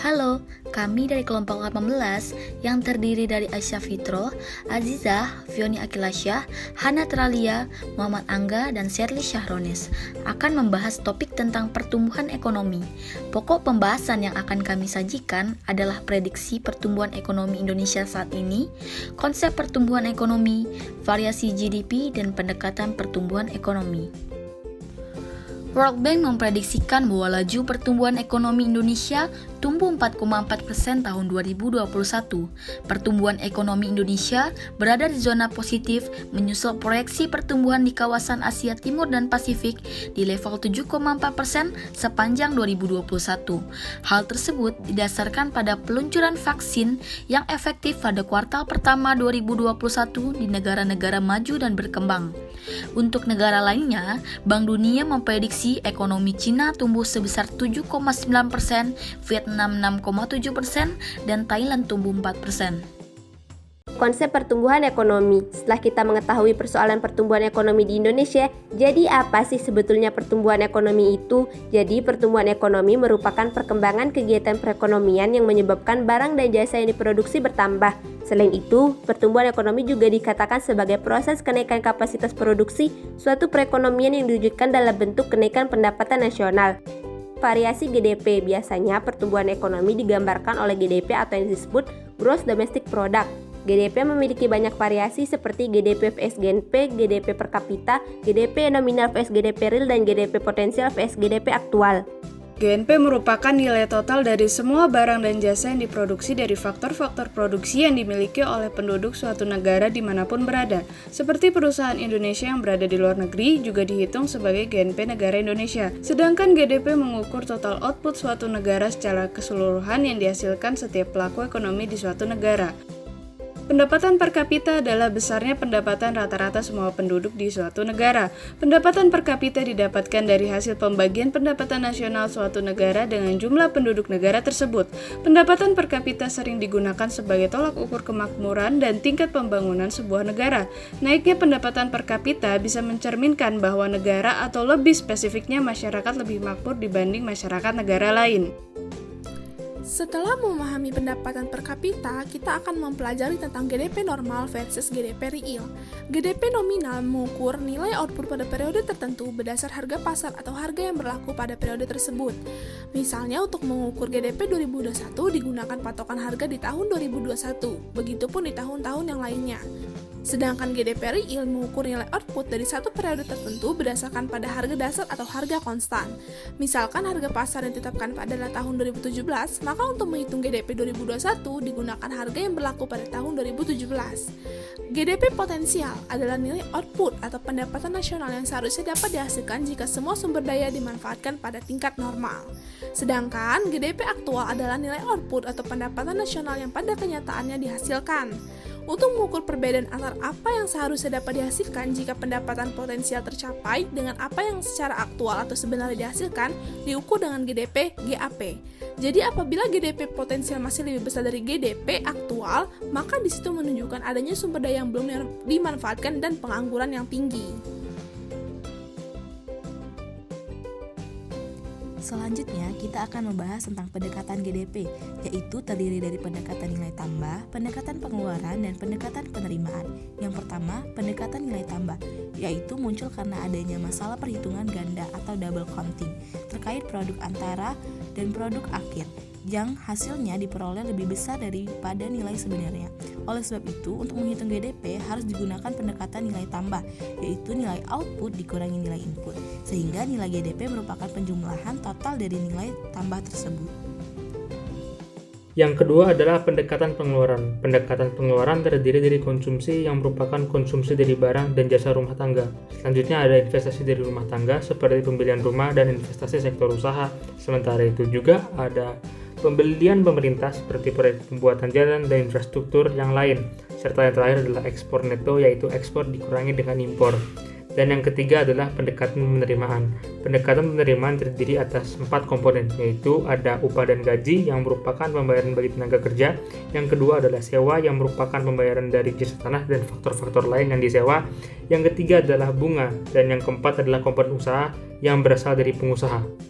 Halo, kami dari kelompok 18 yang terdiri dari Aisyah Fitro, Azizah, Fioni Akilasyah, Hana Tralia, Muhammad Angga, dan Sherly Syahronis akan membahas topik tentang pertumbuhan ekonomi. Pokok pembahasan yang akan kami sajikan adalah prediksi pertumbuhan ekonomi Indonesia saat ini, konsep pertumbuhan ekonomi, variasi GDP, dan pendekatan pertumbuhan ekonomi. World Bank memprediksikan bahwa laju pertumbuhan ekonomi Indonesia tumbuh 4,4% tahun 2021. Pertumbuhan ekonomi Indonesia berada di zona positif menyusul proyeksi pertumbuhan di kawasan Asia Timur dan Pasifik di level 7,4% sepanjang 2021. Hal tersebut didasarkan pada peluncuran vaksin yang efektif pada kuartal pertama 2021 di negara-negara maju dan berkembang. Untuk negara lainnya, Bank Dunia memprediksi ekonomi Cina tumbuh sebesar 7,9%, Vietnam 6,7%, dan Thailand tumbuh 4%. Konsep pertumbuhan ekonomi. Setelah kita mengetahui persoalan pertumbuhan ekonomi di Indonesia, jadi apa sih sebetulnya pertumbuhan ekonomi itu? Jadi pertumbuhan ekonomi merupakan perkembangan kegiatan perekonomian yang menyebabkan barang dan jasa yang diproduksi bertambah. Selain itu, pertumbuhan ekonomi juga dikatakan sebagai proses kenaikan kapasitas produksi suatu perekonomian yang diwujudkan dalam bentuk kenaikan pendapatan nasional. Variasi GDP, biasanya pertumbuhan ekonomi digambarkan oleh GDP atau yang disebut Gross Domestic Product. GDP memiliki banyak variasi seperti GDP vs GNP, GDP per kapita, GDP nominal vs GDP real, dan GDP potensial vs GDP aktual. GNP merupakan nilai total dari semua barang dan jasa yang diproduksi dari faktor-faktor produksi yang dimiliki oleh penduduk suatu negara dimanapun berada. Seperti perusahaan Indonesia yang berada di luar negeri juga dihitung sebagai GNP negara Indonesia. Sedangkan GDP mengukur total output suatu negara secara keseluruhan yang dihasilkan setiap pelaku ekonomi di suatu negara. Pendapatan per kapita adalah besarnya pendapatan rata-rata semua penduduk di suatu negara. Pendapatan per kapita didapatkan dari hasil pembagian pendapatan nasional suatu negara dengan jumlah penduduk negara tersebut. Pendapatan per kapita sering digunakan sebagai tolak ukur kemakmuran dan tingkat pembangunan sebuah negara. Naiknya pendapatan per kapita bisa mencerminkan bahwa negara atau lebih spesifiknya masyarakat lebih makmur dibanding masyarakat negara lain. Setelah memahami pendapatan per kapita, kita akan mempelajari tentang GDP normal versus GDP real. GDP nominal mengukur nilai output pada periode tertentu berdasar harga pasar atau harga yang berlaku pada periode tersebut. Misalnya untuk mengukur GDP 2021 digunakan patokan harga di tahun 2021, begitupun di tahun-tahun yang lainnya. Sedangkan GDP real mengukur nilai output dari satu periode tertentu berdasarkan pada harga dasar atau harga konstan. Misalkan harga pasar yang ditetapkan pada tahun 2017, maka untuk menghitung GDP 2021 digunakan harga yang berlaku pada tahun 2017. GDP potensial adalah nilai output atau pendapatan nasional yang seharusnya dapat dihasilkan jika semua sumber daya dimanfaatkan pada tingkat normal. Sedangkan GDP aktual adalah nilai output atau pendapatan nasional yang pada kenyataannya dihasilkan. Untuk mengukur perbedaan antara apa yang seharusnya dapat dihasilkan jika pendapatan potensial tercapai dengan apa yang secara aktual atau sebenarnya dihasilkan, diukur dengan GDP GAP. Jadi apabila GDP potensial masih lebih besar dari GDP aktual, maka di situ menunjukkan adanya sumber daya yang belum dimanfaatkan dan pengangguran yang tinggi. Selanjutnya, kita akan membahas tentang pendekatan GDP, yaitu terdiri dari pendekatan nilai tambah, pendekatan pengeluaran, dan pendekatan penerimaan. Yang pertama, pendekatan nilai tambah, yaitu muncul karena adanya masalah perhitungan ganda atau double counting terkait produk antara dan produk akhir, yang hasilnya diperoleh lebih besar daripada nilai sebenarnya. Oleh sebab itu, untuk menghitung GDP harus digunakan pendekatan nilai tambah, yaitu nilai output dikurangi nilai input, sehingga nilai GDP merupakan penjumlahan total dari nilai tambah tersebut. Yang kedua adalah pendekatan pengeluaran. Pendekatan pengeluaran terdiri dari konsumsi yang merupakan konsumsi dari barang dan jasa rumah tangga. Selanjutnya ada investasi dari rumah tangga seperti pembelian rumah dan investasi sektor usaha. Sementara itu juga ada pembelian pemerintah seperti proyek pembuatan jalan dan infrastruktur yang lain. Serta yang terakhir adalah ekspor neto, yaitu ekspor dikurangi dengan impor. Dan yang ketiga adalah pendekatan penerimaan. Pendekatan penerimaan terdiri atas 4 komponen, yaitu ada upah dan gaji yang merupakan pembayaran bagi tenaga kerja. Yang kedua adalah sewa yang merupakan pembayaran dari jasa tanah dan faktor-faktor lain yang disewa. Yang ketiga adalah bunga, dan yang keempat adalah komponen usaha yang berasal dari pengusaha.